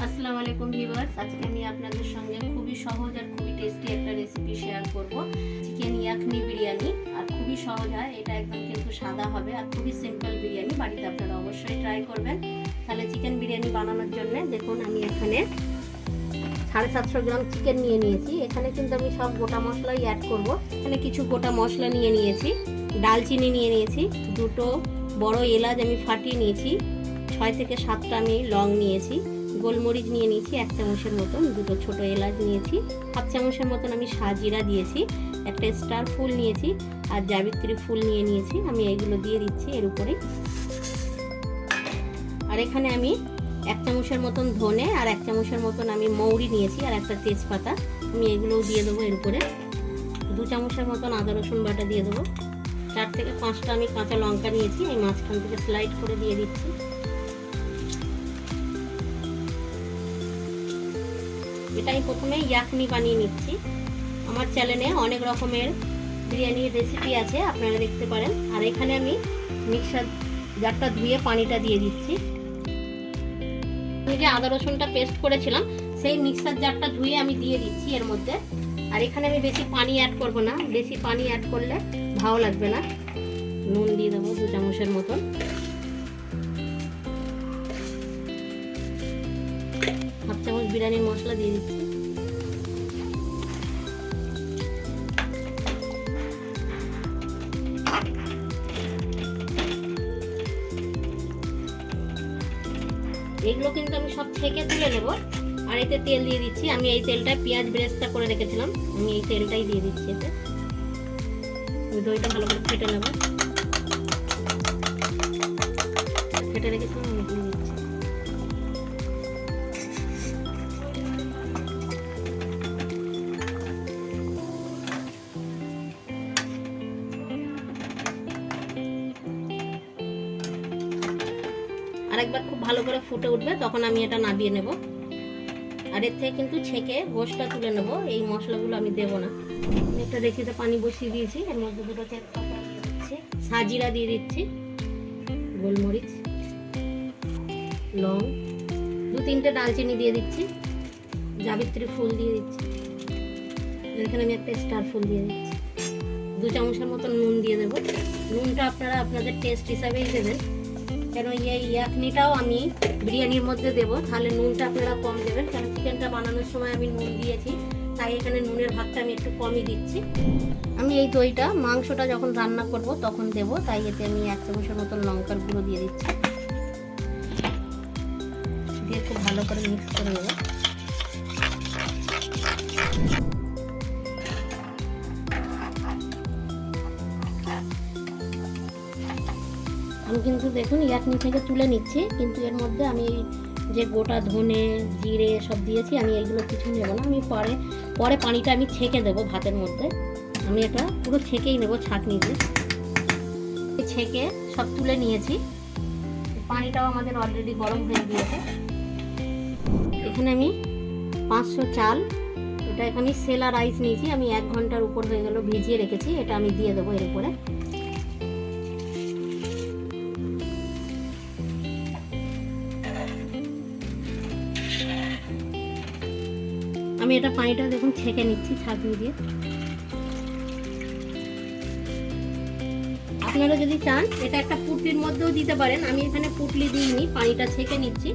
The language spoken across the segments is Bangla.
আসসালামু আলাইকুম ভিউয়ার্স, আজকে আমি আপনাদের সঙ্গে খুবই সহজ আর খুবই টেস্টি একটা রেসিপি শেয়ার করব। চিকেন ইয়াখনি বিরিয়ানি। আর খুবই সহজ হয়, এটা একদম কিন্তু সাদা হবে আর খুবই সিম্পল বিরিয়ানি। বাড়িতে আপনারা অবশ্যই ট্রাই করবেন। তাহলে চিকেন বিরিয়ানি বানানোর জন্য দেখুন আমি এখানে 750 গ্রাম চিকেন নিয়ে নিয়েছি। এখানে কিন্তু আমি সব গোটা মশলাই অ্যাড করব। এখানে কিছু গোটা মশলা নিয়ে নিয়েছি, ডালচিনি নিয়ে নিয়েছি, দুটো বড় এলাচ আমি ফাটিয়ে নিয়েছি, 6 থেকে 7টা আমি লং নিয়েছি, গোলমরিচ নিয়ে নিয়েছি 1 চামচের মতন, দুটো ছোট এলাচ নিয়েছি, 1/2 চামচের মতন আমি সাজিরা দিয়েছি, একটা স্টার ফুল নিয়েছি আর জাবিত্রী ফুল নিয়ে নিয়েছি। আমি এইগুলো দিয়ে দিচ্ছি এর উপরে। আর এখানে আমি 1 চামচের মতন ধনে আর 1 চামচের মতন আমি মৌরি নিয়েছি আর একটা তেজপাতা, আমি এগুলোও দিয়ে দেবো এর উপরে। 2 চামচের মতন আদা রসুন বাটা দিয়ে দেবো। 4 থেকে 5টা আমি কাঁচা লঙ্কা নিয়েছি, এই মাঝখান থেকে স্লাইড করে দিয়ে দিচ্ছি। এটাই প্রথমে ইয়াখনি বানিয়ে নিচ্ছি। আমার চ্যানেলে অনেক রকমের বিরিয়ানির রেসিপি আছে, আপনারা দেখতে পারেন। আর এখানে আমি মিক্সার জারটা ধুয়ে পানিটা দিয়ে দিচ্ছি। আমি যে আদা রসুনটা পেস্ট করেছিলাম সেই মিক্সার জারটা ধুয়ে আমি দিয়ে দিচ্ছি এর মধ্যে। আর এখানে আমি বেশি পানি অ্যাড করব না, বেশি পানি অ্যাড করলে ভালো লাগবে না। নুন দিয়ে দেবো 2 চামচের মতন। হাফ চামচ বিরিয়ানির মশলা দিয়ে দিচ্ছি। এগুলো কিন্তু আমি সব ছেঁকে তুলে নেব। আর এতে তেল দিয়ে দিচ্ছি, আমি এই তেলটা পেঁয়াজ ব্রেস্তা করে রেখেছিলাম, আমি এই তেলটাই দিয়ে দিচ্ছি এতে। দইটা ভালো করে ফেটে নেব, ফেটে রেখেছিলাম আমি দিয়ে দিচ্ছি। আরেকবার খুব ভালো করে ফুটে উঠবে, তখন আমি এটা নামিয়ে নেব। আর এর থেকে কিন্তু ছেঁকে গোশটা তুলে নেব, এই মশলাগুলো আমি দেব না। একটা রেখেতে পানি বসিয়ে দিয়েছি, এর মধ্যে দুটো তেজপাতা দিয়ে দিচ্ছি, সাজিরা দিয়ে দিচ্ছি, গোলমরিচ, লং, 2-3টে ডালচিনি দিয়ে দিচ্ছি, জাবিত্রী ফুল দিয়ে দিচ্ছি, এখানে আমি একটা স্টার ফুল দিয়ে দিচ্ছি। 2 চামচের মতো নুন দিয়ে দেবো। নুনটা আপনারা আপনাদের টেস্ট হিসাবেই দেবেন, কেন এই ইয়াখনিটাও আমি বিরিয়ানির মধ্যে দেবো, তাহলে নুনটা আপনারা কম দেবেন। কারণ চিকেনটা বানানোর সময় আমি নুন দিয়েছি, তাই এখানে নুনের ভাগটা আমি একটু কমই দিচ্ছি। আমি এই দইটা মাংসটা যখন রান্না করব তখন দেব, তাই এতে আমি 1 চামচের মতন লঙ্কার গুঁড়ো দিয়ে দিচ্ছি। দিয়ে খুব ভালো করে মিক্স করে নেব। আমি কিন্তু দেখুন ইয়াখনি থেকে তুলে নিচ্ছি, কিন্তু এর মধ্যে আমি যে গোটা ধনে জিরে সব দিয়েছি, আমি এইগুলো কিছু নেব না। আমি পরে পানিটা আমি ছেঁকে দেবো ভাতের মধ্যে। আমি এটা পুরো ছেঁকেই নেব ছাঁকনি দিয়ে। ছেঁকে সব তুলে নিয়েছি, পানিটাও আমাদের অলরেডি গরম হয়ে গিয়েছে। এখানে আমি 500 চাল, এটা এখানে আমি সেলা রাইস নিয়েছি, আমি 1 ঘন্টার উপর হয়ে গেল ভিজিয়ে রেখেছি, এটা আমি দিয়ে দেবো এর উপরে। আমি এটা পানিটা দেখুন ছেঁকে নিচ্ছি ছাঁকনি দিয়ে। আপনারা যদি চান এটা একটা পুটলির মধ্যেও দিতে পারেন, আমি এখানে পুটলি দিইনি, পানিটা ছেঁকে নিচ্ছি।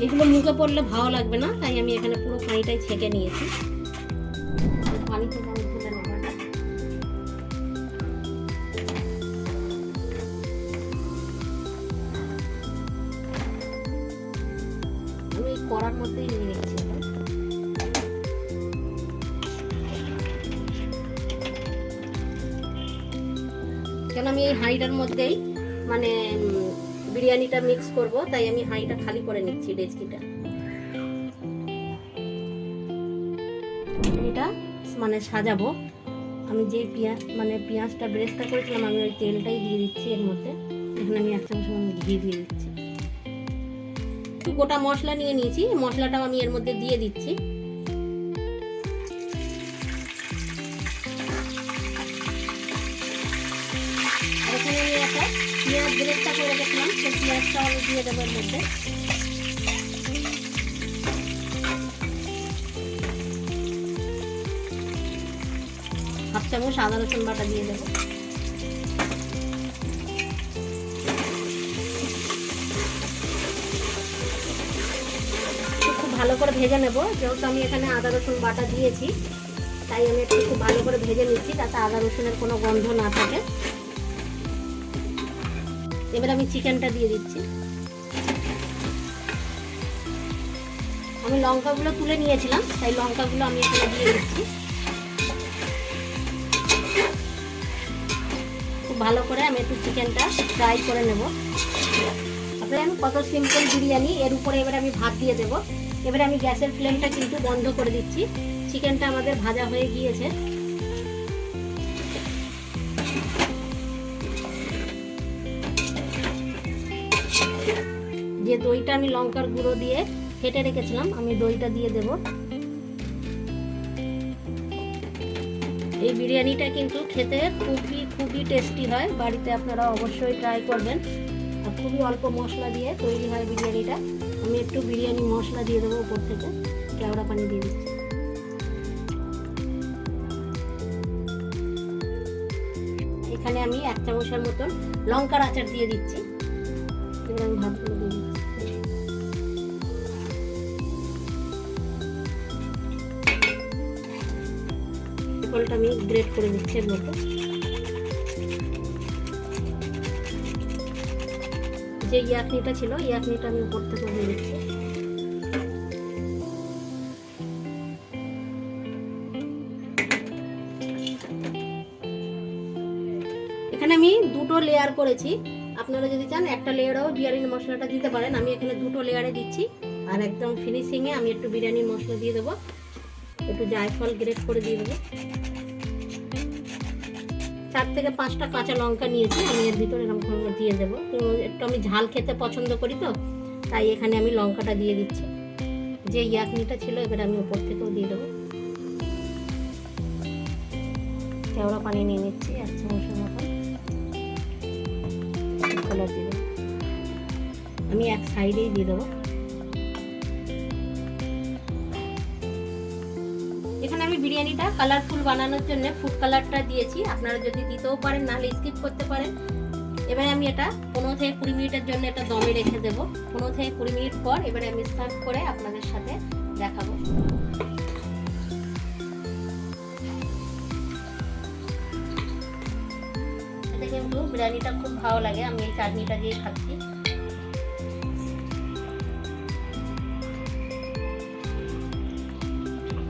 এগুলো মুখে পড়লে ভালো লাগবে না, তাই আমি এখানে পুরো পানিটাই ছেঁকে নিয়েছি। পানি থেকে আমি তুলে নেব। আমি এই কড়ার মধ্যেই নিয়ে নিচ্ছি। কেন আমি এই হাঁড়িটার মধ্যেই মানে বিরিয়ানিটা মিক্স করব, তাই আমি হাঁড়িটা খালি করে নিচ্ছি ডেচকিটা। এটা মানে সাজাবো, আমি যে পেঁয়াজটা ব্রেস্তা করেছিলাম, আমি ওই তেলটাই দিয়ে দিচ্ছি এর মধ্যে। এখানে আমি 1 চামচ ঘি দিয়ে দিচ্ছি। একটু গোটা মশলা নিয়ে নিয়েছি, মশলাটাও আমি এর মধ্যে দিয়ে দিচ্ছি। এখানে আমি একটা পেঁয়াজ ব্রেস্তা করে রেখেছিলাম, সেই পেঁয়াজটা আমি দিয়ে দেবো এর মধ্যে। হাফ চামচ আদা রসুন বাটা দিয়ে দেবো। খুব ভালো করে ভেজে নেব, যেহেতু আমি এখানে আদা রসুন বাটা দিয়েছি তাই আমি একটু খুব ভালো করে ভেজে নিচ্ছি যাতে আদা রসুনের কোনো গন্ধ না থাকে। এবার আমি চিকেনটা দিয়ে দিচ্ছি। আমি লঙ্কাগুলো তুলে নিয়েছিলাম তাই লঙ্কাগুলো আমি এখানে দিয়ে দিচ্ছি। খুব ভালো করে আমি একটু চিকেনটা ফ্রাই করে নেব। আপনারা কত সিম্পল বিরিয়ানি, এর উপরে এবারে আমি ভাত দিয়ে দেবো। এবারে আমি গ্যাসের ফ্লেমটা কিন্তু বন্ধ করে দিচ্ছি। চিকেনটা আমাদের ভাজা হয়ে গিয়েছে। যে দইটা আমি লঙ্কার গুঁড়ো দিয়ে ফেটে রেখেছিলাম আমি দইটা দিয়ে দেব। এই বিরিয়ানিটা কিন্তু খেতে খুবই টেস্টি হয়, বাড়িতে আপনারা অবশ্যই ট্রাই করবেন। আর খুবই অল্প মশলা দিয়ে তৈরি হয় বিরিয়ানিটা। আমি একটু বিরিয়ানি মশলা দিয়ে দেবো উপর থেকে, কেওড়া পানি দিয়ে দিচ্ছি। এখানে আমি 1 চামচের মতন লঙ্কার আচার দিয়ে দিচ্ছি। এবার আমি ভাতগুলো দিয়ে দিচ্ছি। ফলটা আমি গ্রেট করে দিচ্ছি এর মতো। যে ইয়াকনিটা ছিল ইয়াকনিটা আমি উপর থেকে দিয়ে দিচ্ছি। এখানে আমি 2টো লেয়ার করেছি, আপনারা যদি চান একটা লেয়ারেও বিরিয়ানির মশলাটা দিতে পারেন। আমি এখানে 2টো লেয়ারে দিচ্ছি। আর একদম ফিনিশিংয়ে আমি একটু বিরিয়ানির মশলা দিয়ে দেবো, একটু জায়ফল গ্রেট করে দিয়ে দেবো। 4 থেকে 5টা কাঁচা লঙ্কা নিয়েছি, আমি এর ভিতরে এরকম করে দিয়ে দেবো। একটু আমি ঝাল খেতে পছন্দ করি তো তাই এখানে আমি লঙ্কাটা দিয়ে দিচ্ছি। যে ইয়াকনিটা ছিল এবারে আমি উপর থেকেও দিয়ে দেবো। কেওড়া পানি নিয়ে নিচ্ছি 1 চামচের মতন। কালার দিয়ে দেবো, আমি এক সাইডেই দিয়ে দেবো। এখানে আমি বিরিয়ানিটা কালারফুল বানানোর জন্য ফুড কালারটা দিয়েছি, আপনারা যদি দিতেও পারেন নাহলে স্কিপ করতে পারেন। এবারে আমি এটা 15 থেকে 20 মিনিটের জন্য এটা দমে রেখে দেব। 15 থেকে 20 মিনিট পর এবারে আমি সার্ভ করে আপনাদের সাথে দেখাবো। এতে কিন্তু বিরিয়ানিটা খুব ভালো লাগে, আমি এই চাটনিটা দিয়ে খাচ্ছি।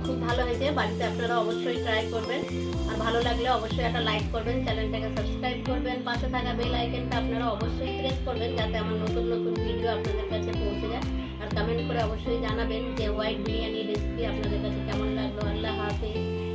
খুব ভালো হয়েছে, বাড়িতে আপনারা অবশ্যই ট্রাই করবেন। আর ভালো লাগলে অবশ্যই একটা লাইক করবেন, চ্যানেলটাকে সাবস্ক্রাইব করবেন, পাশে থাকা বেল আইকনটা আপনারা অবশ্যই প্রেস করবেন যাতে আমার নতুন ভিডিও আপনাদের কাছে পৌঁছে যায়। আর কমেন্ট করে অবশ্যই জানাবেন যে হোয়াইট বিরিয়ানি রেসিপি আপনাদের কাছে কেমন লাগলো। আল্লাহ হাফেজ।